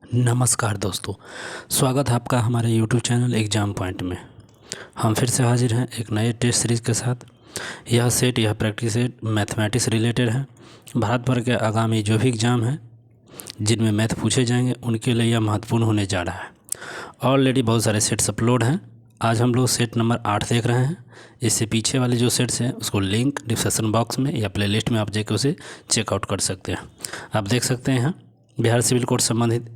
नमस्कार दोस्तों, स्वागत है आपका हमारे YouTube चैनल एग्ज़ाम पॉइंट में। हम फिर से हाजिर हैं एक नए टेस्ट सीरीज़ के साथ। यह प्रैक्टिस सेट मैथमेटिक्स रिलेटेड है। भारत भर के आगामी जो भी एग्ज़ाम हैं जिनमें मैथ पूछे जाएंगे उनके लिए यह महत्वपूर्ण होने जा रहा है। ऑलरेडी बहुत सारे सेट्स अपलोड हैं। आज हम लोग सेट नंबर 8 देख रहे हैं। इससे पीछे वाले जो सेट्स हैं उसको लिंक डिस्क्रिप्शन बॉक्स में या प्लेलिस्ट में आप जाकर उसे चेकआउट कर सकते हैं। आप देख सकते हैं बिहार सिविल कोड संबंधित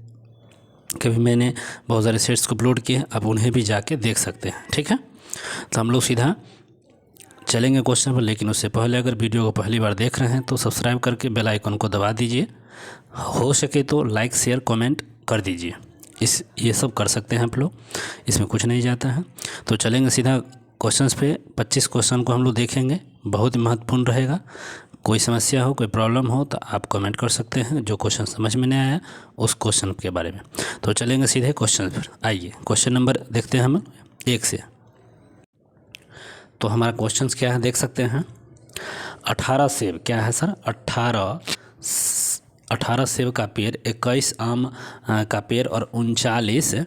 कभी मैंने बहुत सारे सेट्स को अपलोड किए हैं, आप उन्हें भी जाके देख सकते हैं। ठीक है, तो हम लोग सीधा चलेंगे क्वेश्चन पर। लेकिन उससे पहले अगर वीडियो को पहली बार देख रहे हैं तो सब्सक्राइब करके बेल आइकन को दबा दीजिए। हो सके तो लाइक शेयर कमेंट कर दीजिए। ये सब कर सकते हैं आप लोग, इसमें कुछ नहीं जाता है। तो चलेंगे सीधा क्वेश्चंस पे। 25 क्वेश्चन को हम लोग देखेंगे, बहुत महत्वपूर्ण रहेगा। कोई समस्या हो, कोई प्रॉब्लम हो तो आप कमेंट कर सकते हैं। जो क्वेश्चन समझ में नहीं आया उस क्वेश्चन के बारे में। तो चलेंगे सीधे क्वेश्चन पर। आइए क्वेश्चन नंबर देखते हैं हम 1 से। तो हमारा क्वेश्चन क्या है देख सकते हैं। 18 सेब क्या है सर? 18 सेब का पेड़, 21 आम का पेड़ और 39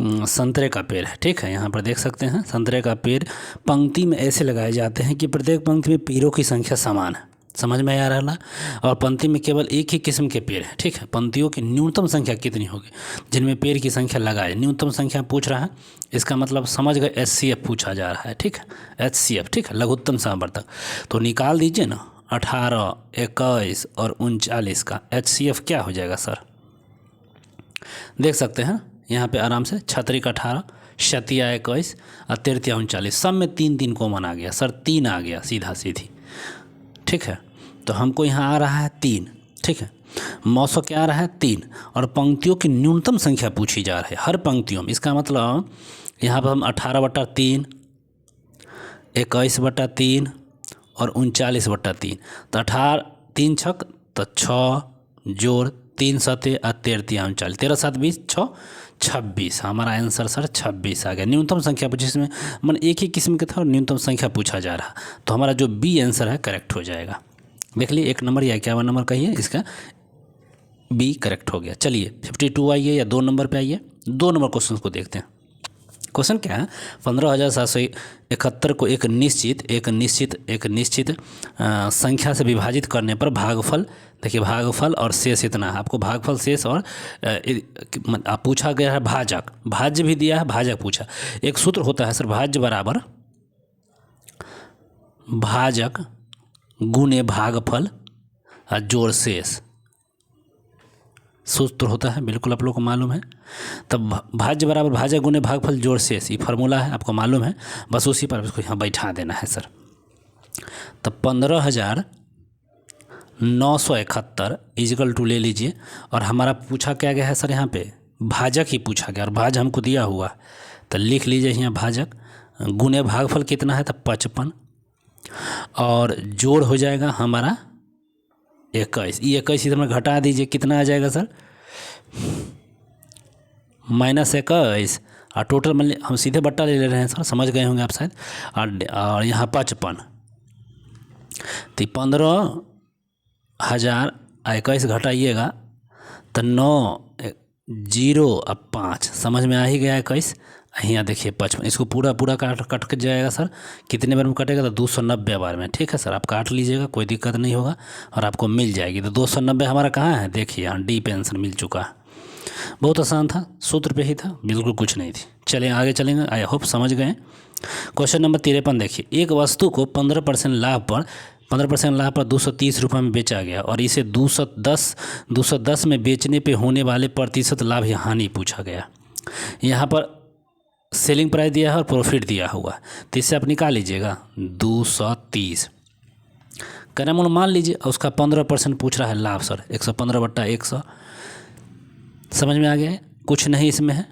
संतरे का पेड़ है। ठीक है, यहाँ पर देख सकते हैं संतरे का पेड़ पंक्ति में ऐसे लगाए जाते हैं कि प्रत्येक पंक्ति में पेड़ों की संख्या समान है। समझ में आ रहा है। और पंक्ति में केवल एक ही किस्म के पेड़ है। ठीक है, पंक्तियों की न्यूनतम संख्या कितनी होगी जिनमें पेड़ की संख्या लगाए? न्यूनतम संख्या पूछ रहा है, इसका मतलब समझ गए HCF पूछा जा रहा है। ठीक है, HCF। ठीक है, लघुत्तम समवर्तक। तो निकाल दीजिए ना 18, 21 और 39 का HCF क्या हो जाएगा सर? देख सकते हैं यहाँ पे आराम से। छत्रिक 18, शतिया 21 और तृतीया 39, सब में 3 कॉमन आ गया सर। 3 आ गया सीधा सीधी। ठीक है, तो हमको यहाँ आ रहा है 3। ठीक है, मौसम क्या आ रहा है 3 और पंक्तियों की न्यूनतम संख्या पूछी जा रही है हर पंक्तियों में। इसका मतलब यहाँ पर हम 18/3, 21/3 और 39/3। तो 18 3 छक तो 6 जोड़ 3 7 और 13 39, 13 7 20 6 26। हमारा आंसर सर 26 आ गया। न्यूनतम संख्या पूछी, इसमें मन एक ही किस्म के था और न्यूनतम संख्या पूछा जा रहा। तो हमारा जो बी आंसर है करेक्ट हो जाएगा। देख लिए 1 नंबर या 51 नंबर कहिए, इसका बी करेक्ट हो गया। चलिए 52 आइए या 2 नंबर पे आइए। 2 नंबर क्वेश्चन को देखते हैं। क्वेश्चन क्या है? 15,771 को एक निश्चित संख्या से विभाजित करने पर भागफल, देखिए भागफल और शेष इतना है। आपको भागफल, शेष और आप पूछा गया है भाजक, भाज्य भी दिया है, भाजक पूछा। एक सूत्र होता है सर, भाज्य बराबर भाजक गुणे भागफल और जोड़ शेष, सूत्र होता है, बिल्कुल आप लोग को मालूम है। तब भाज्य बराबर भाजक गुणे भागफल जोड़ शेष, ये फार्मूला है, आपको मालूम है। बस उसी पर इसको यहाँ बैठा देना है सर। तब 15,971 इजकल टू ले लीजिए। और हमारा पूछा क्या गया है सर? यहाँ पे भाजक ही पूछा गया और भाज हमको दिया हुआ। तो लिख लीजिए यहाँ भाजक गुणे भागफल कितना है? तो 55 और जोड़ हो जाएगा हमारा 21। ये 21 इधर में घटा दीजिए, कितना आ जाएगा सर? -21 और टोटल मान हम सीधे बट्टा ले रहे हैं सर, समझ गए होंगे आप शायद। और यहाँ 55। तो 15,021 घटाइएगा तो 9 0 और 5, समझ में आ ही गया 21। यहाँ देखिए 55, इसको पूरा कट के जाएगा सर। कितने बार में कटेगा? तो 290 बार में। ठीक है सर, आप काट लीजिएगा, कोई दिक्कत नहीं होगा और आपको मिल जाएगी। तो 290 हमारा कहाँ है? देखिए यहाँ डी पे आंसर मिल चुका है। बहुत आसान था, सूत्र पे ही था, बिल्कुल कुछ नहीं थी। चलें आगे चलेंगे, आई होप समझ गए। क्वेश्चन नंबर 53 देखिए। एक वस्तु को 15% लाभ पर 230 रुपये में बेचा गया और इसे 210 में बेचने पे होने वाले प्रतिशत लाभ या हानि पूछा गया। यहाँ पर सेलिंग प्राइस दिया है और प्रॉफिट दिया हुआ, तो इससे आप निकाल लीजिएगा 230 करमूल मान लीजिए। और उसका 15% पूछ रहा है लाभ सर, 115/100। समझ में आ गया है? कुछ नहीं इसमें है,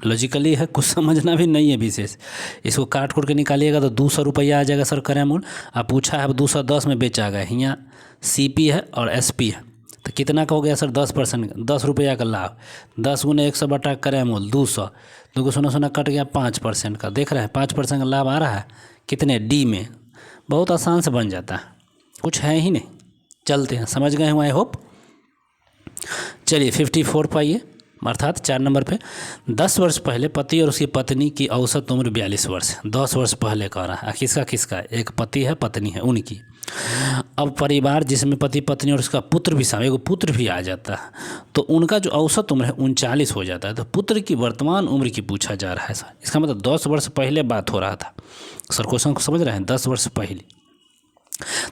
लॉजिकली है, कुछ समझना भी नहीं है विशेष। इसको काट के निकालिएगा तो 200 रुपया आ जाएगा सर करमूल। अब पूछा है 210 में बेचा गया, यहाँ CP है और SP है, तो कितना का हो गया सर? 10%, 10 रुपया का लाभ। 10 गुने 100 बटा करमूल 200, 2 सोना कट गया 5% का। देख रहे हैं 5% का लाभ आ रहा है कितने? D में। बहुत आसान से बन जाता है, कुछ है ही नहीं। चलते हैं, समझ गए हूँ आई होप। चलिए 54 पाइए। अर्थात 4 नंबर पे 10 वर्ष पहले पति और उसकी पत्नी की औसत उम्र 42 वर्ष है। 10 वर्ष पहले कह रहा है। किसका किसका? एक पति है, पत्नी है, उनकी। अब परिवार जिसमें पति पत्नी और उसका पुत्र भी शामिल, एगो पुत्र भी आ जाता है, तो उनका जो औसत उम्र है 39 हो जाता है। तो पुत्र की वर्तमान उम्र की पूछा जा रहा है सर। इसका मतलब 10 वर्ष पहले बात हो रहा था सर। क्वेश्चन को समझ रहे हैं? 10 वर्ष पहले।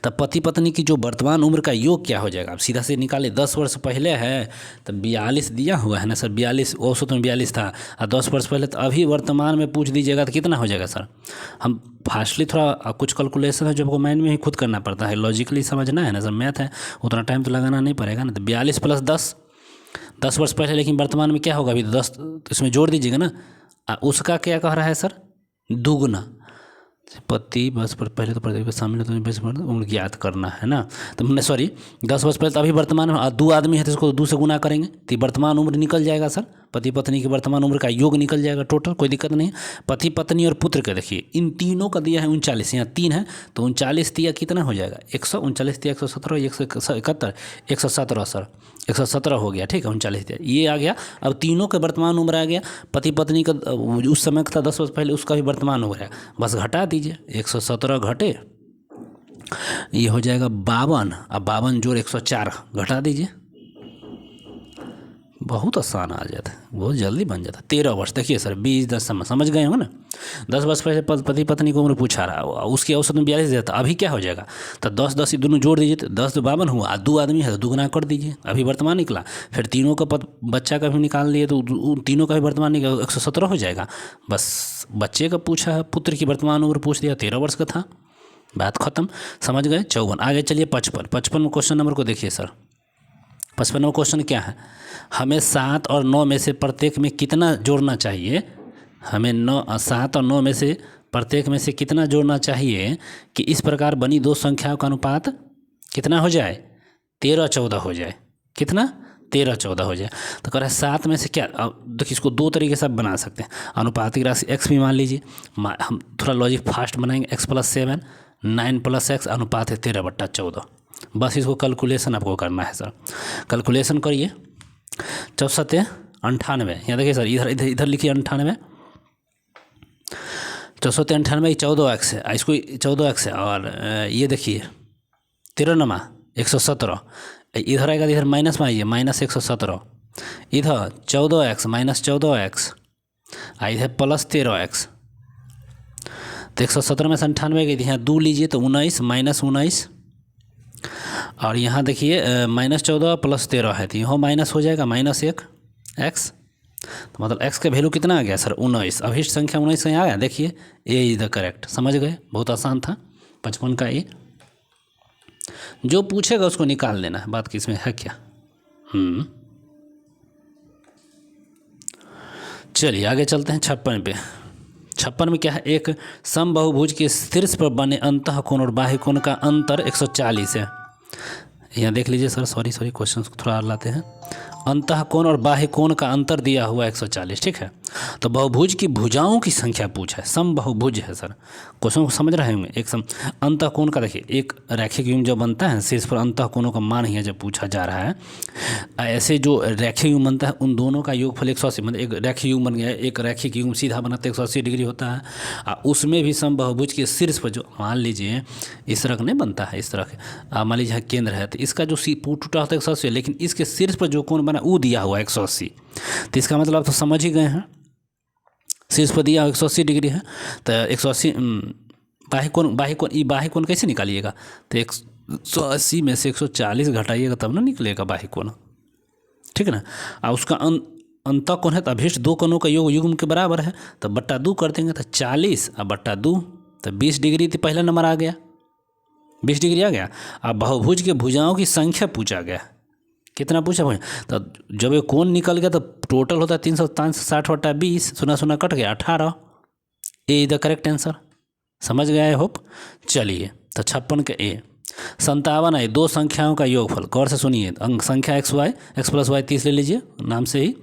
तब पति पत्नी की जो वर्तमान उम्र का योग क्या हो जाएगा? अब सीधा से निकाले। 10 वर्ष पहले है तो 42 दिया हुआ है ना सर। 42 औसत में 42 था और 10 वर्ष पहले, तो अभी वर्तमान में पूछ दीजिएगा तो कितना हो जाएगा सर? हम फास्टली थोड़ा कुछ कैलकुलेशन है जो आपको माइंड में ही खुद करना पड़ता है, लॉजिकली समझना है ना सर। मैथ है, उतना टाइम तो लगाना नहीं पड़ेगा ना। तो 42 + 10, 10 वर्ष पहले, लेकिन वर्तमान में क्या होगा? अभी तो 10 इसमें जोड़ दीजिएगा ना। उसका क्या कह रहा है सर? दुगुना। पति बस पर पहले तो पति शामिल होते हैं, उम्र ज्ञात करना है ना। तो मैंने सॉरी 10 वर्ष पहले, तो अभी वर्तमान में 2 आदमी है तो इसको 2 से गुना करेंगे तो वर्तमान उम्र निकल जाएगा सर। पति पत्नी की वर्तमान उम्र का योग निकल जाएगा टोटल, कोई दिक्कत नहीं है। पति पत्नी और पुत्र का देखिए, इन तीनों का दिया है 39, यहाँ 3 है तो 39 दिया कितना हो जाएगा? 139 दिया 117, 171, 117 सर। 117 हो गया, ठीक है। 39 दिया, ये आ गया। अब तीनों का वर्तमान उम्र आ गया। पति पत्नी का उस समय का था 10 वर्ष पहले, उसका भी वर्तमान उम्र है, बस घटा दीजिए। 117 घटे, ये हो जाएगा 52। अब 52 जोड़ 104 घटा दीजिए, बहुत आसान आ जाता है, बहुत जल्दी बन जाता है। 13 वर्ष। देखिए सर 20 10 समझ गए हो ना। 10 वर्ष पहले पति पत्नी की उम्र पूछा रहा, उसकी औसत में 42 देता। अभी क्या हो जाएगा? तो 10 10 दोनों जोड़ दीजिए तो 10 52 हुआ। 2 आदमी है तो दुगुना कर दीजिए, अभी वर्तमान निकला। फिर तीनों का बच्चा का भी निकाल लिए तो उन तीनों का भी वर्तमान निकला, 117 हो जाएगा। बस बच्चे का पूछा है, पुत्र की वर्तमान उम्र पूछ दिया, 13 वर्ष का था, बात खत्म। समझ गए? 54। आगे चलिए 55। 55 में क्वेश्चन नंबर को देखिए सर। 55 में क्वेश्चन क्या है? हमें 7 और 9 में से प्रत्येक में कितना जोड़ना चाहिए? हमें 7 और 9 में से प्रत्येक में से कितना जोड़ना चाहिए कि इस प्रकार बनी दो संख्याओं का अनुपात कितना हो जाए? 13 14 हो जाए। कितना? 13 14 हो जाए। तो कह रहा है 7 में से क्या? देखिए इसको 2 तरीके से आप बना सकते हैं। अनुपातिक राशि x भी मान लीजिए, हम थोड़ा लॉजिक फास्ट बनाएंगे। x + 7, 9 + x अनुपात है 13/14। बस इसको कैलकुलेशन आपको करना है सर। कैलकुलेशन करिए। 64 98, यहाँ देखिए सर, इधर इधर इधर लिखिए 98। 64 98 14x है, इसको 14x है। और ये देखिए 13 117, इधर आएगा, इधर माइनस में आइए, -117, इधर 14x -14x, इधर +13x। तो 117 में से 98 गई थी, यहाँ 2 लीजिए तो 19 -19, और यहाँ देखिए -14 + 13 है तो यहाँ माइनस हो जाएगा -1x। तो मतलब x का वैल्यू कितना आ गया सर? 19। अभिष्ट संख्या 19 कहीं आ गया, देखिए ए इज द करेक्ट। समझ गए? बहुत आसान था 55 का। ये जो पूछेगा उसको निकाल लेना है, बात किसमें है क्या। चलिए आगे चलते हैं 56 पे। 56 में क्या है? एक समबाहुभुज के शीर्ष पर बने अंतःकोण और बाह्य कोण का अंतर 140 है। यहाँ देख लीजिए सर, सॉरी क्वेश्चन को थोड़ा और लाते हैं। अंतःकोण और बाह्य कोण का अंतर दिया हुआ 140, ठीक है। तो बहुभुज की भुजाओं की संख्या पूछा है, समबाहुभुज है सर। क्वेश्चन को समझ रहे होंगे। एक अंतःकोण का देखिए, एक रैखिक युग्म जो बनता है शीर्ष पर, अंतःकोणों का मान ही है जब पूछा जा रहा है। ऐसे जो रैखिक युग्म बनता है उन दोनों का योगफल 180, मतलब एक रैखिक युग्म बन गया है, एक रैखिक युग्म सीधा बनाते 180 डिग्री होता है। उसमें भी समबाहुभुज के शीर्ष पर जो, मान लीजिए इस तरह नहीं बनता है, इस तरह मान लीजिए केंद्र है, तो इसका जो टूटा होता है 180, लेकिन इसके शीर्ष पर जो कोण बना वो दिया हुआ 180। तो इसका मतलब आप तो समझ ही गए हैं, शीर्ष पर दिया 180 डिग्री है तो 180 बाह्य कोण कैसे निकालिएगा? तो 180 में से 140 घटाइएगा तब ना निकलेगा बाह्य कोण, ठीक है ना। और उसका अंतःकोण है तो अभिष्ट 2 कोणों का योग युग्म के बराबर है, तो बट्टा 2 कर देंगे तो 40 और बट्टा 2 तो 20 डिग्री। तो पहला नंबर आ गया, 20 डिग्री आ गया। अब बहुभुज के भुजाओं की संख्या पूछा गया, कितना पूछा भाई? तो जब ये कोण निकल गया तो टोटल होता है 360/20, 0 कट गया 18। ए इज द करेक्ट आंसर। समझ गया आई होप। चलिए तो 56 के ए। 57 है 2 संख्याओं का योगफल। गौर से सुनिए, अंक संख्या x + y 30 ले लीजिए नाम से ही,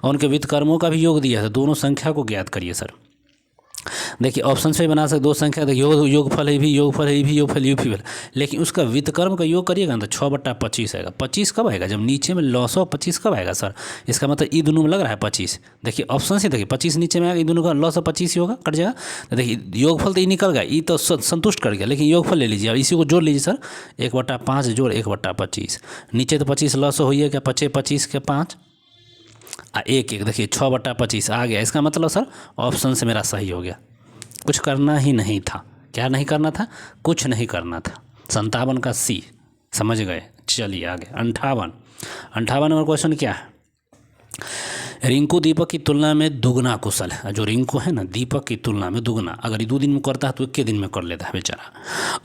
और उनके व्युत्क्रमों का भी योग दिया है, तो दोनों संख्या को ज्ञात करिए सर। देखिए ऑप्शन से भी बना सकते दो संख्या, देखिए योगफल है भी, योगफल है भी, योगफल यू भी, लेकिन उसका व्युत्क्रम का योग करिएगा ना तो 6/25 आएगा। 25 कब आएगा? जब नीचे में लॉस ऑफ 25 कब आएगा सर? इसका मतलब ई दोनों में लग रहा है 25। देखिए ऑप्शन से देखिए 25 नीचे में आएगा, ई दोनों का लॉस ऑफ 25 ही होगा, कट जाएगा। तो देखिए योगफल तो ये निकल गया, ये तो संतुष्ट कर गया, लेकिन योगफल ले लीजिए, अब इसी को जोड़ लीजिए सर, 1/5 जोड़ 1/25, नीचे तो 25 लॉस हो ही है, क्या 25 के 5 1 1, देखिए 6/25 आ गया। इसका मतलब सर ऑप्शन से मेरा सही हो गया, कुछ करना ही नहीं था। क्या नहीं करना था? कुछ नहीं करना था। 57 का सी, समझ गए। चलिए आगे 58 नंबर क्वेश्चन क्या है? रिंकू दीपक की तुलना में दुगना कुशल है। जो रिंकू है ना, दीपक की तुलना में दुगना, अगर ये 2 दिन में करता है तो 1 दिन में कर लेता है बेचारा,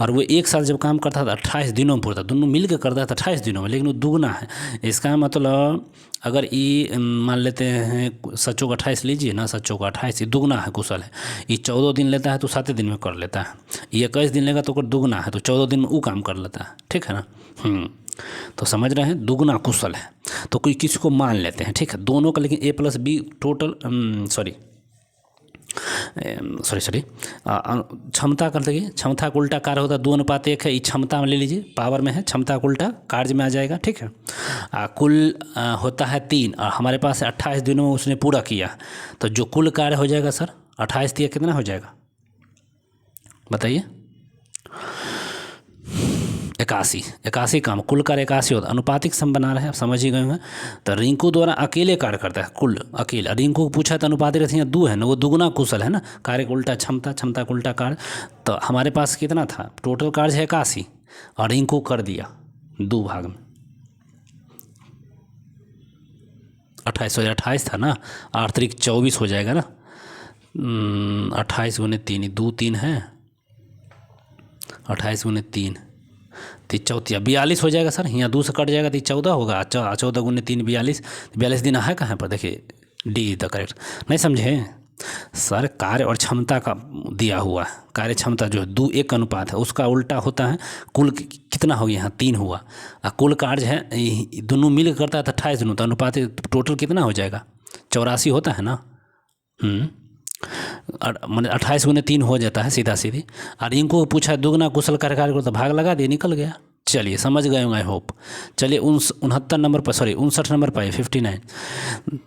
और वो एक साल जब काम करता था 28 दिनों में पूरा, दोनों मिल के करता था 28 दिनों में, लेकिन वो दुगना है। इसका मतलब अगर ये मान लेते हैं सच्चों का 28 लीजिए ना, सच्चों का 28, ये दुगना है, कुशल है। ये 14 दिन लेता है तो 7 दिन में कर लेता है, ये 21 दिन लेगा तो दुगना है, तो 14 दिन में वो काम कर लेता है, ठीक है ना। तो समझ रहे हैं, दुगना कुशल है। तो कोई किसी को मान लेते हैं, ठीक है, दोनों का, लेकिन A+B टोटल सॉरी क्षमता कर देखिए, क्षमता का उल्टा कार्य होता है 2:1 है, ये क्षमता में ले लीजिए, पावर में है, क्षमता का उल्टा कार्य में आ जाएगा, ठीक है। कुल होता है 3 और हमारे पास 28 दिनों में उसने पूरा किया, तो जो कुल कार्य हो जाएगा सर 28 दिया कितना हो जाएगा बताइए? 81 काम, कुल कार्य 81 होता है। अनुपातिक सम बना रहे हैं, आप समझ ही गए हैं। तो रिंकू द्वारा अकेले कार्य करता है, कुल अकेले। रिंकू को पूछा तो अनुपातिक रहती है 2 है ना, वो दुगुना कुशल है ना, कार्य का उल्टा क्षमता, क्षमता का उल्टा कार्य। तो हमारे पास कितना था? टोटल कार्य है 81 और रिंकू कर दिया 2 भाग में, 28 था ना, 8 3 24 हो जाएगा ना, 28 × 3, 2 3 है, 28 × 3 14 42 हो जाएगा सर, यहाँ 2 से कट जाएगा तो 14 होगा, 14 × 3 42 दिन है कहाँ पर? देखिए डी इज द करेक्ट। नहीं समझे सर? कार्य और क्षमता का दिया हुआ है, कार्य क्षमता जो है 2:1 अनुपात है, उसका उल्टा होता है कुल कितना हो गया? यहाँ 3 हुआ, और कुल कार्य है दोनों मिल करता है 28 दिनों, तो अनुपात टोटल कितना हो जाएगा? 84 होता है ना। मैंने 28 × 3 हो जाता है सीधा सीधी। और इनको पूछा दुगना कुशल कार्य को, तो भाग लगा दिए, निकल गया। चलिए समझ गए होंगे आई होप। चलिए 69 नंबर पर, सॉरी 59 नंबर पर 59,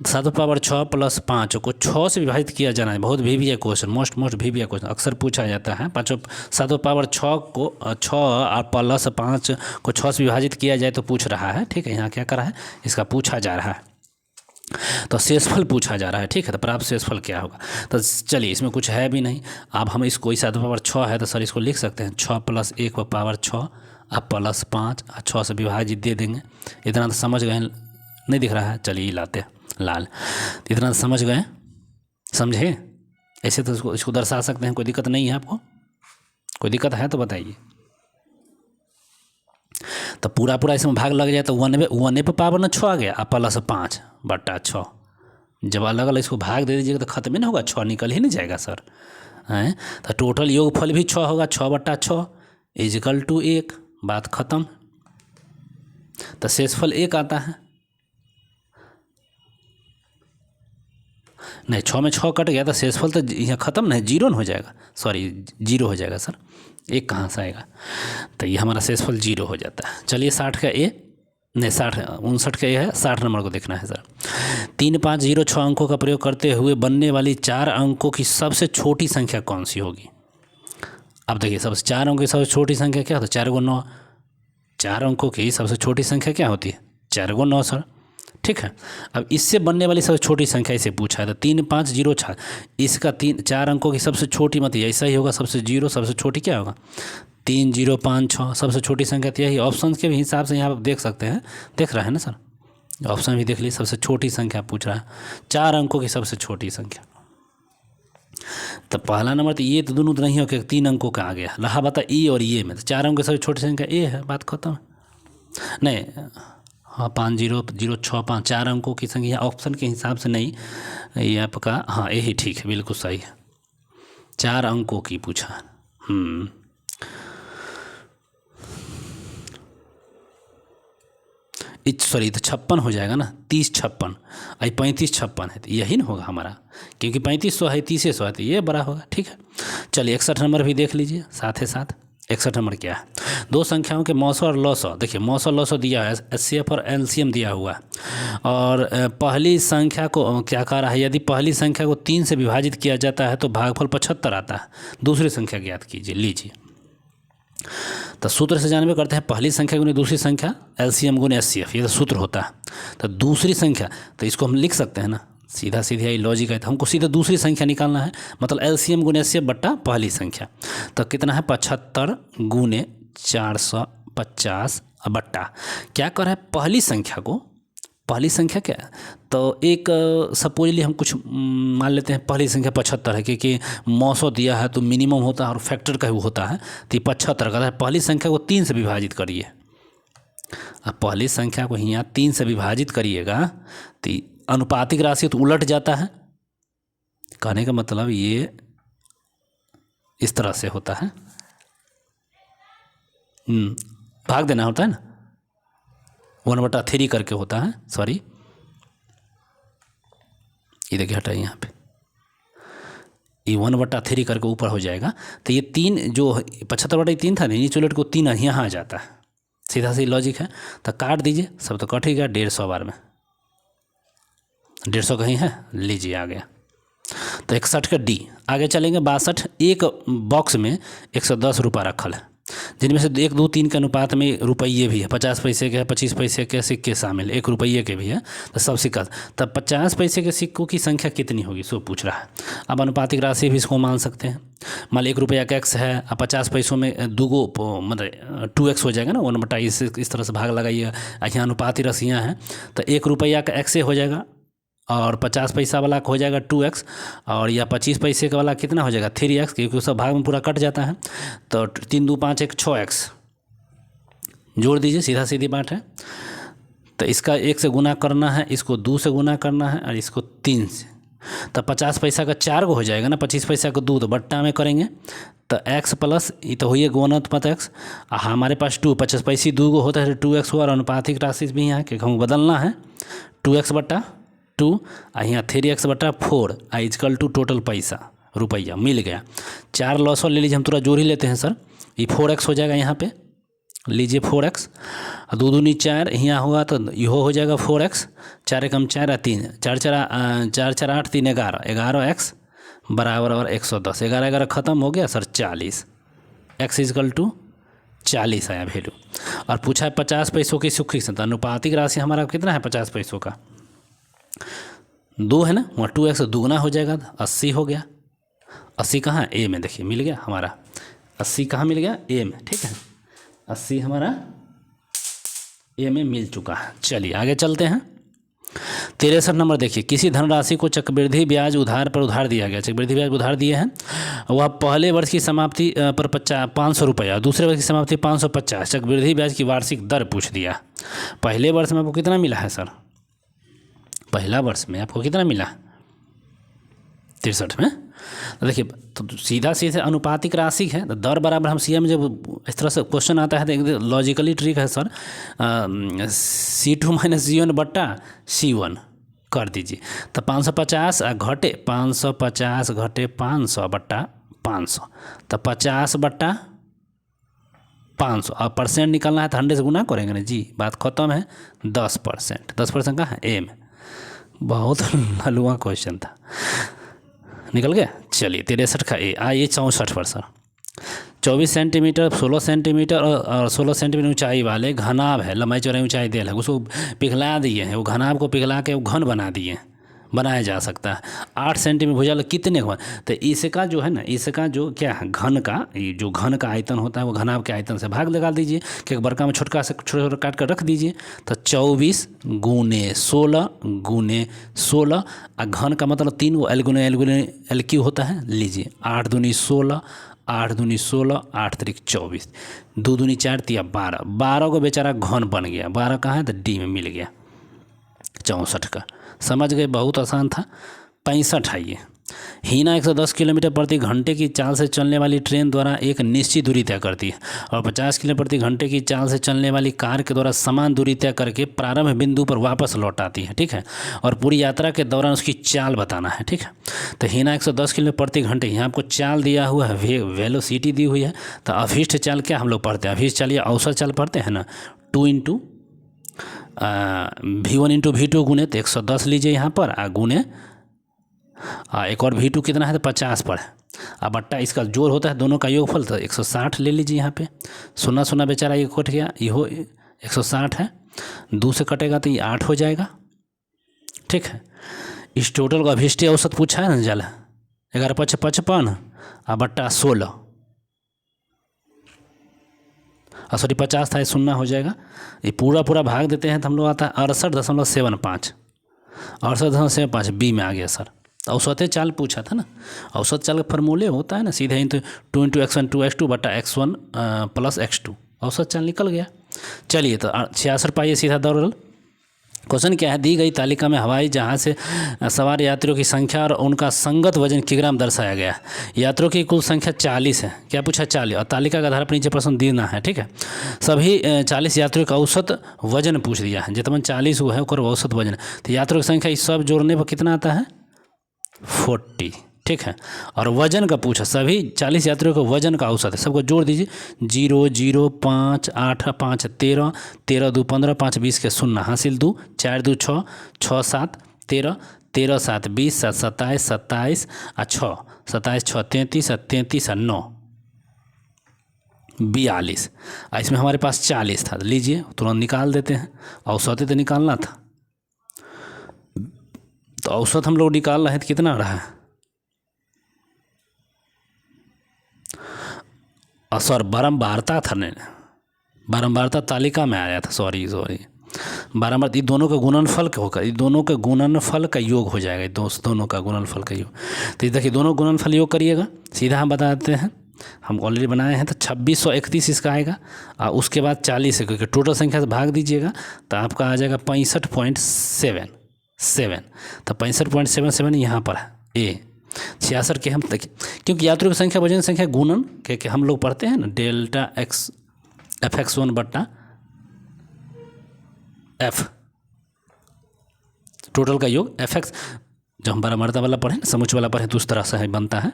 7/6 + 5 को 6 से विभाजित किया जाना है। बहुत VBA question, most VBA question अक्सर पूछा जाता है। 7/6 को 6 और +5 को 6 से विभाजित किया जाए तो पूछ रहा है, ठीक है। यहाँ क्या कर रहा है? इसका पूछा जा रहा है, तो शेषफल पूछा जा रहा है, ठीक है। तो प्राप्त शेषफल क्या होगा? तो चलिए इसमें कुछ है भी नहीं, अब हम इसको 7/6 है तो सर इसको लिख सकते हैं 6 + 1/6 अब +5 और 6 से विभाजित दे देंगे। इतना तो समझ गए, नहीं दिख रहा है? चलिए लाते हैं लाल, इतना तो समझ गए, समझे? ऐसे तो इसको दर्शा सकते हैं, कोई दिक्कत नहीं है आपको? कोई दिक्कत है तो बताइए। तो पूरा इसमें भाग लग जाए तो 1 पे पावर ना 6 आ गया, +5/6। जब अलग अलग इसको भाग दे दीजिएगा तो खत्म ही नहीं होगा, 6 निकल ही नहीं जाएगा सर, हैं? तो टोटल योगफल भी 6 होगा, 6/6 = 1, बात खत्म। तो शेषफल 1 आता है, नहीं 6 में 6 कट गया तो शेषफल तो यहाँ खत्म नहीं, 0 हो जाएगा, सॉरी 0 हो जाएगा सर, 1 कहाँ से आएगा? तो ये हमारा शेषफल 0 हो जाता है। चलिए 60 का ए, नहीं 59 का ए है, 60 नंबर को देखना है सर। 3 5 0 6 अंकों का प्रयोग करते हुए बनने वाली 4 अंकों की सबसे छोटी संख्या कौन सी होगी? अब देखिए सबसे 4 अंकों की सबसे छोटी संख्या क्या होती है? 4 × 9। 4 अंकों की सबसे छोटी संख्या क्या होती है? 4 × 9 सर, ठीक है। अब इससे बनने वाली सबसे छोटी संख्या इसे पूछा है, तो 3 5 0 6, इसका 4 अंकों की सबसे छोटी मत ऐसा ही होगा, सबसे 0 सबसे छोटी क्या होगा? 3 0 5 6 सबसे छोटी संख्या। तो यही ऑप्शन के भी हिसाब से यहाँ आप देख सकते हैं, देख रहे हैं ना सर? ऑप्शन भी देख लीजिए, सबसे छोटी संख्या पूछ रहा है, 4 अंकों की सबसे छोटी संख्या। तो पहला नंबर तो ये तो दोनों तो नहीं हो, 3 अंकों का आ गया, रहा बता ई और ये में, तो 4 अंकों की सबसे छोटी संख्या ए है, बात खत्म। नहीं हाँ 5 0 0 6 5 4 अंकों की संख्या ऑप्शन के हिसाब से नहीं, ये आपका हाँ यही ठीक है, बिल्कुल सही है, 4 अंकों की पूछा। सॉरी तो 56 हो जाएगा ना, 30 56, आई 35 56 है, तो यही ना होगा हमारा, क्योंकि 3500 है, 30 है, तो ये बड़ा होगा। ठीक है, चलिए 61 नंबर भी देख लीजिए साथ ही साथ। 61 नंबर क्या है, दो संख्याओं के मौसो और लौसो। देखिए मौसो लौसो दिया है, एचसीएफ और एलसीएम दिया हुआ है, और पहली संख्या को क्या कह रहा है, यदि पहली संख्या को 3 से विभाजित किया जाता है तो भागफल 75 आता है। दूसरी संख्या ज्ञात कीजिए। लीजिए तो सूत्र से जानवे करते हैं, पहली संख्या गुने दूसरी संख्या, एलसीएम गुने एचसीएफ, ये तो सूत्र होता है। तो दूसरी संख्या, तो इसको हम लिख सकते हैं ना, सीधा सीधा ये लॉजिक है, तो हमको सीधा दूसरी संख्या निकालना है, मतलब एलसीएम गुने एचसीएफ बट्टा पहली संख्या। तो कितना है, 75 गुने 450 बट्टा क्या कर रहा है, पहली संख्या को, पहली संख्या क्या है, तो एक सपोजली हम कुछ मान लेते हैं, पहली संख्या 75 है, क्योंकि मौसो दिया है तो मिनिमम होता है और फैक्टर का वो होता है, तो 75 का है। पहली संख्या को 3 से विभाजित करिए, अब पहली संख्या को यहाँ 3 से विभाजित करिएगा तो अनुपातिक राशि तो उलट जाता है। कहने का मतलब ये इस तरह से होता है, भाग देना होता है ना, 1/3 करके होता है, सॉरी ये देखिए हटाइए, यहाँ पे ये 1/3 करके ऊपर हो जाएगा। तो ये 3 जो 75/3 था ना, नीचे उलट को 3 यहाँ आ जाता है, सीधा सी लॉजिक है। तो काट दीजिए, सब तो कट ही गया 150 बार में, 150 कहीं है, लीजिए आ गया। तो 61 का डी। आगे चलेंगे 62, एक बॉक्स में 110 रुपये रखल है, जिनमें से 1 2 3 के अनुपात में रुपये भी है, 50 पैसे के है, 25 पैसे के सिक्के शामिल, 1 रुपये के भी है, तो सब सिक्का। तब 50 पैसे के सिक्कों की संख्या कितनी होगी सो पूछ रहा है। अब अनुपातिक राशि भी इसको मान सकते हैं, मान 1 रुपया का x है, अब 50 पैसों में दूगो मतलब 2x हो जाएगा ना, 1/, इस तरह से भाग लगाइए। यहाँ अनुपातिक राशियाँ हैं, तो 1 रुपया का x हो जाएगा, और 50 पैसा वाला हो जाएगा 2x, और या 25 पैसे का वाला कितना हो जाएगा 3x, क्योंकि उस भाग में पूरा कट जाता है। तो 3 2 5 1 6x जोड़ दीजिए, सीधा सीधी बात है। तो इसका 1 से गुना करना है, इसको 2 से गुना करना है, और इसको 3 से। तो 50 पैसा का 4 गो हो जाएगा ना, 25 पैसा का 2, तो बट्टा में करेंगे तो x प्लस ये तो हुई गुणोत्पाद x, हमारे पास 2 50 पैसे 2 गो होता है, 2x हुआ, और अनुपातिक राशि भी यहाँ कि हमको बदलना है, 2x बट्टा 2, यहाँ 3x बटा 4 इजकल टू टोटल पैसा रुपया मिल गया। 4 लॉस ले लीजिए, हम थोड़ा जोड़ ही लेते हैं सर, ये 4x हो जाएगा यहाँ पे, लीजिए 4x, 2 दूनी 4, यहाँ हुआ तो यहो हो जाएगा 4x, 4 कम 4 3, 4 4 8 3 11, 11x बराबर और 110, 11 11 ख़त्म हो गया सर 40, x इजकल टू 40 आया वैल्यू। और पूछा है 50 पैसों की सुखी संख्या, अनुपातिक राशि हमारा कितना है 50 पैसों का 2 है ना, वहाँ 2x दुगना हो जाएगा, 80 हो गया। 80 कहाँ ए में, देखिए मिल गया हमारा, 80 कहाँ मिल गया ए में, ठीक है, 80 हमारा ए में मिल चुका है। चलिए आगे चलते हैं। 63 नंबर देखिए, किसी धनराशि को चक्रवृद्धि ब्याज उधार पर उधार दिया गया, चक्रवृद्धि ब्याज उधार दिए हैं, वह पहले वर्ष की समाप्ति पर 500 रुपया, दूसरे वर्ष की समाप्ति 550, चक्रवृद्धि ब्याज की वार्षिक दर पूछ दिया। पहले वर्ष में आपको कितना मिला है सर, पहला वर्ष में आपको कितना मिला 63 में, तो देखिए तो सीधा सीधा अनुपातिक राशि है, तो दर बराबर हम सीएम जब इस तरह से क्वेश्चन आता है तो लॉजिकली ट्रिक है सर, C2 - C1 बट्टा C1 कर दीजिए। तो 550 घटे 550 घटे 500 बट्टा 500, तो 50 बट्टा 500, और परसेंट निकालना है तो 100 से गुना करेंगे ना जी, बात खत्म है। 10%, 10% का है ए में, बहुत हलवा क्वेश्चन था, निकल गया। चलिए 63 का ए। आइए 64 पर सर, 24 सेंटीमीटर 16 सेंटीमीटर और 16 सेंटीमीटर ऊंचाई वाले घनाभ है, लंबाई चौड़ाई ऊंचाई दे है, उसको पिघला दिए हैं, वो घनाभ को पिघला के वो घन बना दिए, बनाया जा सकता है। 8 सेंटीमीटर भुजा कितने घन, तो इसका जो है ना, इसका जो क्या है घन का, ये जो घन का आयतन होता है वो घनाभ के आयतन से भाग लगा दीजिए, कि बड़का में छोटका से छोटा छोटा काट कर रख दीजिए। तो 24 गुने 16 गुने 16, और घन का मतलब 3 वो एल गुने एल क्यू होता है, लीजिए 8 दूनी 16, 8 दूनी 16, 8 त्रिक 24, 2 दूनी 4 तिया 12, 12 को बेचारा घन बन गया, 12 कहाँ है तो डी में मिल गया 64 का। समझ गए, बहुत आसान था। 65 आइए, हीना 110 किलोमीटर प्रति घंटे की चाल से चलने वाली ट्रेन द्वारा एक निश्चित दूरी तय करती है और 50 किलोमीटर प्रति घंटे की चाल से चलने वाली कार के द्वारा समान दूरी तय करके प्रारंभ बिंदु पर वापस लौट आती है, ठीक है। और पूरी यात्रा के दौरान उसकी चाल बताना है, ठीक है। तो हीना 110 किलोमीटर प्रति घंटे, यहाँ आपको चाल दिया हुआ है, वेलोसिटी दी हुई है। तो अभीष्ट चाल क्या हम लोग पढ़ते हैं, अभीष्ट चाल या औसत चाल पढ़ते हैं ना, 2 इंटू V1 इंटू V2 गुने, तो 110 लीजिए यहाँ पर, गुने एक और V2 कितना है तो 50 पर है। अब बट्टा इसका जोड़ होता है दोनों का योगफल, तो 160 ले लीजिए यहाँ पे। 0 बेचारा ये कट गया, ये हो 160 है, 2 से कटेगा तो ये 8 हो जाएगा, ठीक है। इस टोटल का अभिष्ट औसत पूछा है ना जल, 11 × 5 = 55 और बट्टा 16, सॉरी 50 था, ये 0 हो जाएगा। ये पूरा भाग देते हैं तो हम लोग आता है 68.75, 68.75 बी में आ गया सर। औसत चाल पूछा था ना, औसत चाल का फॉर्मूले होता है ना सीधे ही, तो 2 × x1 2x2 बटा x1 + x2, औसत चाल निकल गया। चलिए तो 66 पाइए सीधा दौड़ल। क्वेश्चन क्या है, दी गई तालिका में हवाई जहाज से सवार यात्रियों की संख्या और उनका संगत वजन किलोग्राम दर्शाया गया है। यात्रियों की कुल संख्या 40 है, क्या पूछा 40, और तालिका का आधार पर नीचे प्रश्न देना है, ठीक है। सभी 40 यात्रियों का औसत वजन पूछ दिया है, जितना 40 हुआ है उसका औसत वजन, तो यात्रियों की संख्या इस सब जोड़ने पर कितना आता है 40, ठीक है। और वजन का पूछा, सभी 40 यात्रियों का वजन का औसत है, सबको जोड़ दीजिए, 0 0 5 8 5 13 13 2 15 5 20 के 0 हासिल 2 4 2 6 6 7 13 13 7 20 7 27 27 और 6 27 6 33 33 और 9 42। इसमें हमारे पास 40 था, लीजिए तुरंत निकाल देते हैं, औसत तो निकालना था। तो औसत हम लोग निकाल रहे हैं तो कितना रहा है, सॉरी बारंबारता था, बारंबारता तालिका में आया था, सॉरी बारंबार, ये दोनों का गुणनफल क्या होगा, ये दोनों का गुणनफल का योग हो जाएगा, दोनों का गुणनफल का योग। तो देखिए दोनों गुणनफल योग करिएगा, सीधा हम बता देते हैं, हम ऑलरेडी बनाए हैं। तो 2631 इसका आएगा, और उसके बाद 40 से क्योंकि टोटल संख्या से भाग दीजिएगा तो आपका आ जाएगा 65.77। तो 65.77 यहाँ पर है ए। 66 के हम देखिए, क्योंकि यात्रियों की संख्या वजन संख्या गुणन के हम लोग पढ़ते हैं ना, डेल्टा x fx1 बट्टा f टोटल का योग fx, जब हम बारंबारता वाला पढ़े ना, समुच्चय वाला पढ़े, तो उस तरह से बनता है।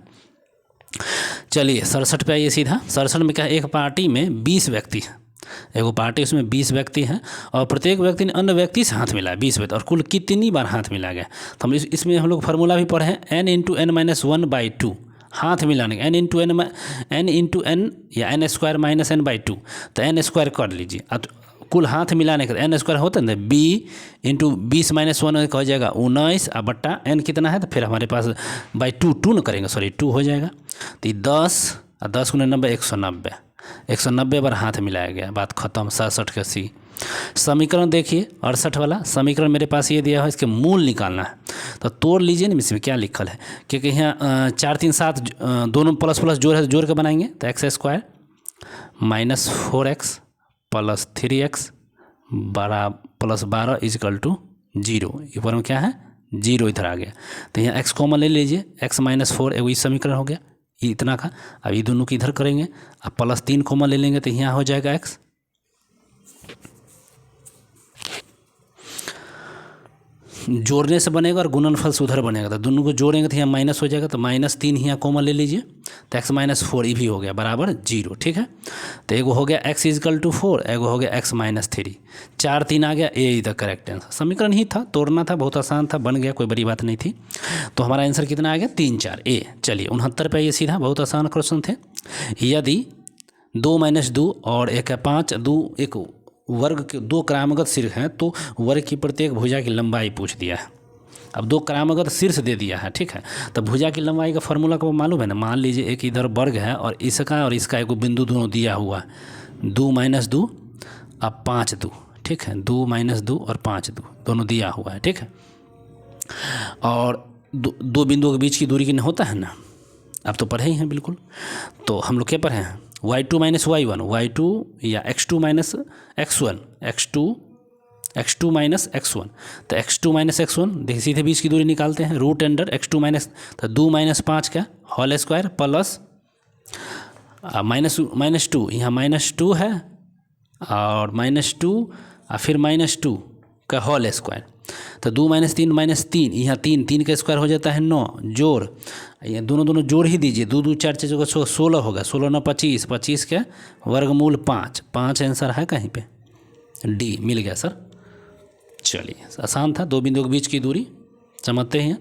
चलिए 67 पे आइए सीधा। 67 में क्या है, एक पार्टी में 20 व्यक्ति हैं, एगो पार्टी उसमें 20 व्यक्ति हैं और प्रत्येक व्यक्ति ने अन्य व्यक्ति से हाथ मिलाया 20 व्यक्ति, और कुल कितनी बार हाथ मिला गया। तो हम इसमें हम लोग फार्मूला भी पढ़े हैं, n × n-1/2 हाथ मिलाने का, n × n या n² - n/2, तो n² कर लीजिए, कुल हाथ मिलाने का n² होता है ना, b × 20 - 1 हो जाएगा 19, और बट्टा n कितना है, तो फिर हमारे पास /2 2 न करेंगे, सॉरी 2 हो जाएगा। तो 10 और 10 × 90 190 बार हाथ मिलाया गया, बात खत्म। 67 के सी। समीकरण देखिए 68 वाला समीकरण मेरे पास ये दिया है, इसके मूल निकालना है, तो तोड़ लीजिए ना, इसमें क्या लिखल है, क्योंकि यहाँ 4 3 7 दोनों प्लस जोड़ है, तो जोड़ के बनाएंगे, तो x² - 4x + 3x + 12 = 0। ऊपर में क्या है 0 इधर आ गया, तो यहाँ x कॉमन ले लीजिए, x - 4 एगो इस समीकरण हो गया, ये इतना का। अब ये दोनों की इधर करेंगे, अब +3 कॉमन ले लेंगे, तो यहाँ हो जाएगा x। जोड़ने से बनेगा और गुणनफल से उधर बनेगा, तो दोनों को जोड़ेंगे तो यहाँ माइनस हो जाएगा, तो -3 यहाँ कॉमन ले लीजिए, तो x - 4 ये भी हो गया बराबर 0, ठीक है। तो एगो हो गया x = 4, एगो हो गया x - 3, 4 3 आ गया, ए इधर करेक्ट आंसर। समीकरण ही था, तोड़ना था, बहुत आसान था, बन गया, कोई बड़ी बात नहीं थी। तो हमारा आंसर कितना आ गया 3 4 ए। चलिए 69 पे ये सीधा, बहुत आसान क्वेश्चन थे। यदि 2 - 2 और 1 है 5, 2 1 वर्ग के 2 क्रमागत शीर्ष हैं, तो वर्ग की प्रत्येक भुजा की लंबाई पूछ दिया है। अब 2 क्रमागत शीर्ष दे दिया है, ठीक है। तो भुजा की लंबाई का फॉर्मूला को मालूम है ना, मान लीजिए एक इधर वर्ग है और इसका एक बिंदु दोनों दिया हुआ है, 2 - 2 अब 5 2, ठीक है, 2 - 2 और 5 2 दोनों दिया हुआ है, ठीक है। और दो बिंदुओं के बीच की दूरी की होता है ना, अब तो पढ़े ही हैं बिल्कुल। तो हम लोग क्या पढ़े हैं, y2 - y1, y2 या x2 - x1, x2 x2 minus x1, तो x2 माइनस x1 देखिए सीधे बीच की दूरी निकालते हैं, रूट अंडर x2 माइनस, तो 2 माइनस 5 का whole square plus minus two, यहाँ -2 है और -2 और फिर -2 का होल स्क्वायर, तो 2 माइनस 3 यहाँ 3 का स्क्वायर हो जाता है 9, जोड़ ये दोनों जोड़ ही दीजिए, 2 2 4 4 16 होगा, 16 9 25, 25 के वर्गमूल 5 आंसर है कहीं पे डी मिल गया सर। चलिए आसान था, दो बिंदुओं के बीच की दूरी समझते हैं।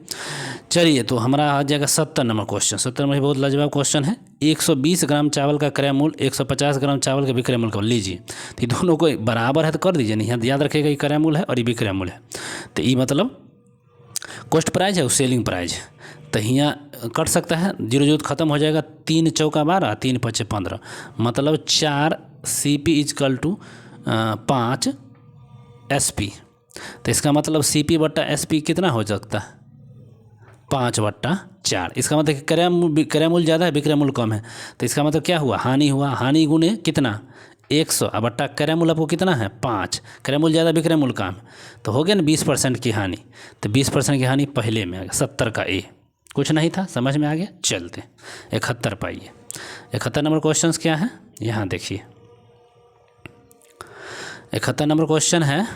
चलिए तो हमारा आ जाएगा 70 नंबर क्वेश्चन। 70 नंबर बहुत लाजवाब क्वेश्चन है। 120 ग्राम चावल का क्रय मूल्य 150 ग्राम चावल का विक्रय मूल्य का लीजिए, तो ये दोनों को बराबर है तो कर दीजिए, नहीं याद रखिएगा ये क्रय मूल्य है और ये विक्रय मूल्य है, तो ये मतलब कॉस्ट प्राइस है और सेलिंग प्राइस है, तो यहाँ कट सकता है, 0 0 खत्म हो जाएगा, 3 चौका 12 3 5 15, मतलब 4 CP इजकल टू 5 SP, तो इसका मतलब CP बट्टा SP कितना हो सकता है 5/4। इसका मतलब क्रय मूल्य ज़्यादा है विक्रय मूल्य कम है, तो इसका मतलब क्या हुआ, हानि हुआ, हानि गुने कितना 100 अब बट्टा क्रय मूल्य आपको कितना है 5, क्रय मूल्य ज़्यादा विक्रय मूल्य कम, तो हो गया ना 20% की हानि, तो 20% की हानि पहले में आ गया, 70 का ए, कुछ नहीं था, समझ में आ गया। चलते 71 पाइए। 71 नंबर क्वेश्चन क्या है यहाँ देखिए, 71 नंबर क्वेश्चन है,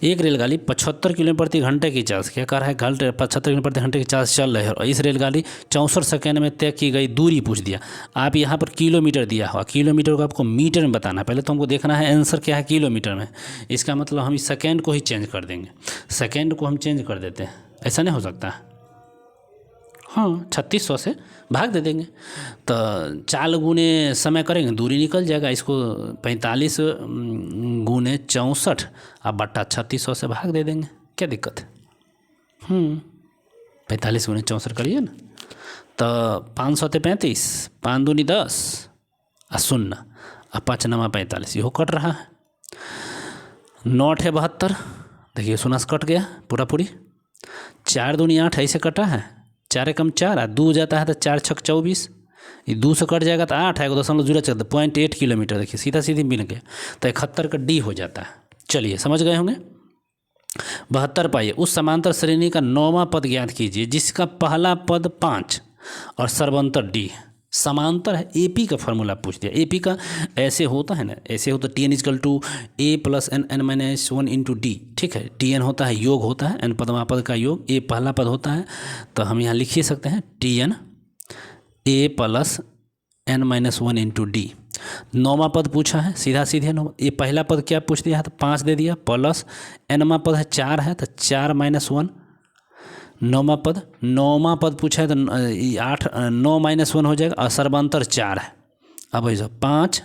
एक रेलगाड़ी 75 किलोमीटर प्रति घंटे की चाल से क्या कर रहा है, 75 किलोमीटर प्रति घंटे की चाल से चल रही है और इस रेलगाड़ी 64 सेकेंड में तय की गई दूरी पूछ दिया। आप यहाँ पर किलोमीटर दिया हुआ, किलोमीटर को आपको मीटर में बताना है, पहले तो हमको देखना है आंसर क्या है किलोमीटर में, इसका मतलब हम इस सेकेंड को ही चेंज कर देंगे, सेकेंड को हम चेंज कर देते हैं, ऐसा नहीं हो सकता है, हाँ 3600 से भाग दे देंगे, तो 4 गुने समय करेंगे दूरी निकल जाएगा, इसको 45 गुने 64 अब बट्टा 3600 से भाग दे देंगे, क्या दिक्कत है, 45 गुने 64 करिए ना, तो 500 ते 35, 5 दूनी 10 और 0 और 5 9 45, ये कट रहा है, 9 है 72, देखिए 0 से कट गया पूरा पूरी, 4 दूनी 8 ऐसे कटा है, 4 कम 4 2 जाता है तो 4 6 24, ये 2 से कट जाएगा तो 8 है 0.0 0.8 किलोमीटर, देखिए सीधा सीधी मिल गया, तो 71 का डी हो जाता है। चलिए समझ गए होंगे। 72 पाइए, उस समांतर श्रेणी का 9वां पद ज्ञात कीजिए जिसका पहला पद 5 और सर्वांतर डी है। समांतर है, एपी का फॉर्मूला पूछ दिया, एपी का ऐसे होता है ना, ऐसे होता है TN equal to A + n into D, ठीक है, TN होता है योग होता है, n पदमा पद का योग, A पहला पद होता है, तो हम यहाँ लिख ही सकते हैं TN A + n-1 into D. 9वां पद पूछा है, सीधा सीधे ये पहला पद क्या पूछ दिया है तो 5 दे दिया, प्लस nवां पद है 4 है तो 4 - 1, 9वां पद पूछा है तो 8 9 - 1 हो जाएगा और सर्वांतर 4 है, अब ऐसा 5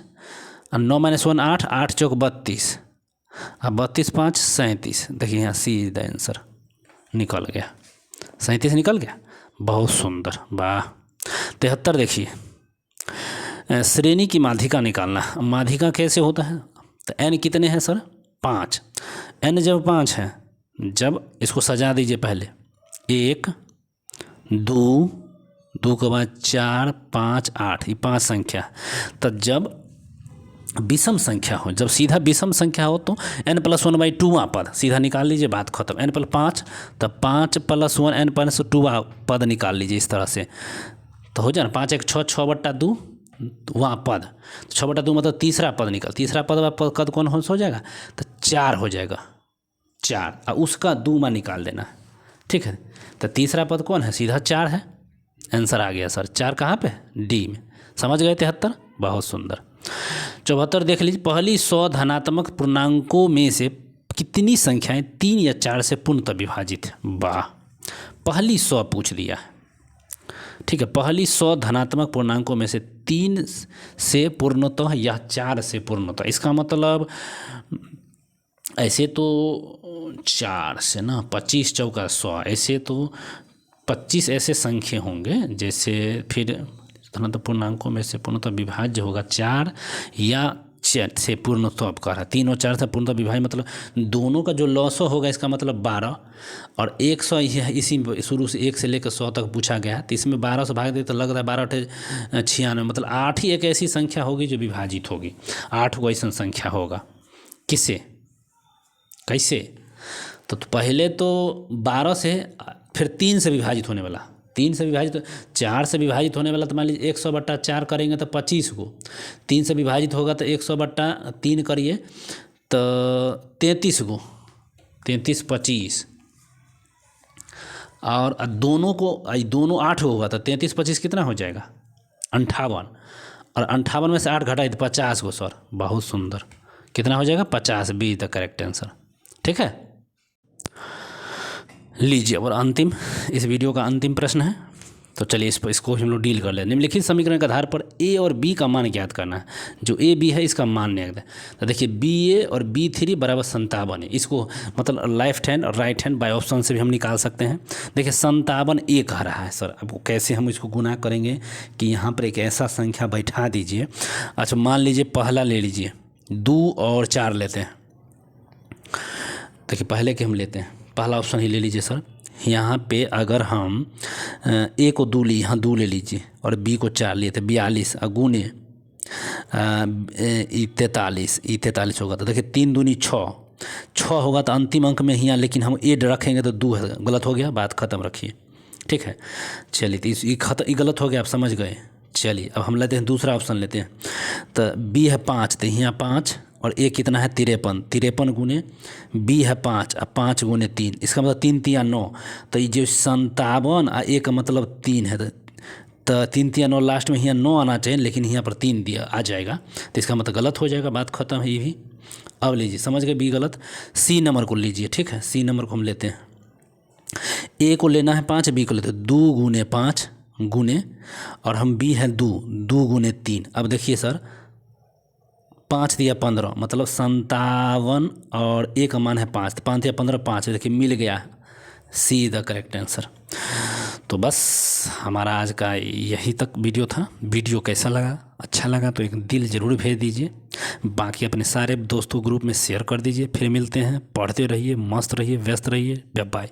और 9 - 1 8, 8 चौक 32 और 32 5 37, देखिए यहाँ सीधा आंसर निकल गया, 37 निकल गया, बहुत सुंदर, वाह। 73 देखिए, श्रेणी की माध्यिका निकालना, माध्यिका कैसे होता है, तो n कितने हैं सर 5, n जब 5 है, जब इसको सजा दीजिए पहले 1 2 2 के बाद 4 5 8, ये 5 संख्या, तो जब विषम संख्या हो, जब सीधा विषम संख्या हो तो n + 1/2वां पद सीधा निकाल लीजिए, बात खत्म, n + 5 तो 5 + 1 n + 2वां पद निकाल लीजिए, इस तरह से तो हो जाए ना 5 1 6 6/2 वहाँ पद, 6/2 मतलब तीसरा पद निकल, तीसरा पद कौन हो जाएगा तो 4 हो जाएगा, 4 और उसका 2वां निकाल देना, ठीक है, तो तीसरा पद कौन है सीधा 4 है, आंसर आ गया सर 4 कहाँ पे डी में, समझ गए। 73 बहुत सुंदर। 74 देख लीजिए, पहली 100 धनात्मक पूर्णांकों में से कितनी संख्याएं 3 या 4 से पूर्णतः विभाजित है, वाह, पहली 100 पूछ दिया है, ठीक है, पहली 100 धनात्मक पूर्णांकों में से 3 से पूर्णतः या 4 से पूर्णतः, इसका मतलब ऐसे तो 4 से ना 25 चौका 100, ऐसे तो 25 ऐसे संख्या होंगे, जैसे फिर धनात्मक पूर्णांकों में से पूर्णतः विभाज्य होगा 4 या 4 से पूर्णतः, अब कर रहा है 3 और 4 से पूर्णतः विभाज्य, मतलब दोनों का जो लॉसो होगा इसका मतलब 12 और 100 इसी शुरू से 1 से लेकर 100 तक पूछा गया है, तो इसमें 12 से भाग दे तो लग रहा है 12 × 96, मतलब 8 ही एक ऐसी संख्या होगी जो विभाजित होगी, 8 को ऐसा संख्या होगा, किससे कैसे? तो पहले तो 12 से, फिर 3 से विभाजित होने वाला, 3 से विभाजित, 4 से विभाजित होने वाला तो मान लीजिए 100/4 करेंगे तो 25 को, 3 से विभाजित होगा तो 100/3 करिए तो 33 को, 33 25, और दोनों को, दोनों 8 होगा तो 33 25 कितना हो जाएगा? 58, और 58 में से 8 घटाए तो 50 को सर। बहुत सुंदर, कितना हो जाएगा? 50, बी द करेक्ट आंसर। ठीक है, लीजिए और अंतिम, इस वीडियो का अंतिम प्रश्न है, तो चलिए इसको हम लोग डील कर लें। निम्नलिखित समीकरण के आधार पर ए और बी का मान ज्ञात करना है। जो ए बी है इसका मान ज्ञात है। तो देखिए BA और B3 बराबर 57 है। इसको मतलब लेफ्ट हैंड और राइट हैंड बाय ऑप्शन से भी हम निकाल सकते हैं। देखिए 57 ए कह रहा है सर, अब कैसे हम इसको गुना करेंगे कि यहाँ पर एक ऐसा संख्या बैठा दीजिए। अच्छा मान लीजिए पहला ले लीजिए, 2 और 4 लेते हैं। देखिए पहले के हम लेते हैं, पहला ऑप्शन ही ले लीजिए सर। यहाँ पे अगर हम ए को 2 लिए, यहाँ 2 ले लीजिए, और बी को 4 लिए तो 42 गुने 43 होगा। तो देखिए 3 दूनी 6 होगा तो अंतिम अंक में यहाँ, लेकिन हम 8 रखेंगे तो 2 है, गलत हो गया, बात ख़त्म रखिए। ठीक है, चलिए तो ये गलत हो गया, आप समझ गए। चलिए अब हम लेते हैं दूसरा ऑप्शन लेते हैं। तो बी है 5, तो यहाँ 5 और ए कितना है 53 गुने बी है 5 और 5 गुने 3, इसका मतलब 3 3 9। तो ये जो 57 और ए का मतलब 3 है, तो 3 3 9 लास्ट में यहाँ 9 आना चाहिए, लेकिन यहाँ पर 3 दिया आ जाएगा, तो इसका मतलब गलत हो जाएगा, बात खत्म है ये भी। अब लीजिए, समझ गए, बी गलत। सी नंबर को लीजिए। ठीक है, सी नंबर को हम लेते हैं। ए को लेना है 5, बी को लेते हैं 2 गुने 5 गुने, और हम बी है 2 गुने 3। अब देखिए सर 5 दिया 15, मतलब 57 और ए का मान है 5, तो 5 दिया 15 5, देखिए मिल गया, सी द करेक्ट आंसर। तो बस हमारा आज का यही तक वीडियो था। वीडियो कैसा लगा? अच्छा लगा तो एक दिल ज़रूर भेज दीजिए, बाकी अपने सारे दोस्तों ग्रुप में शेयर कर दीजिए। फिर मिलते हैं, पढ़ते रहिए, मस्त रहिए, व्यस्त रहिए। Bye bye.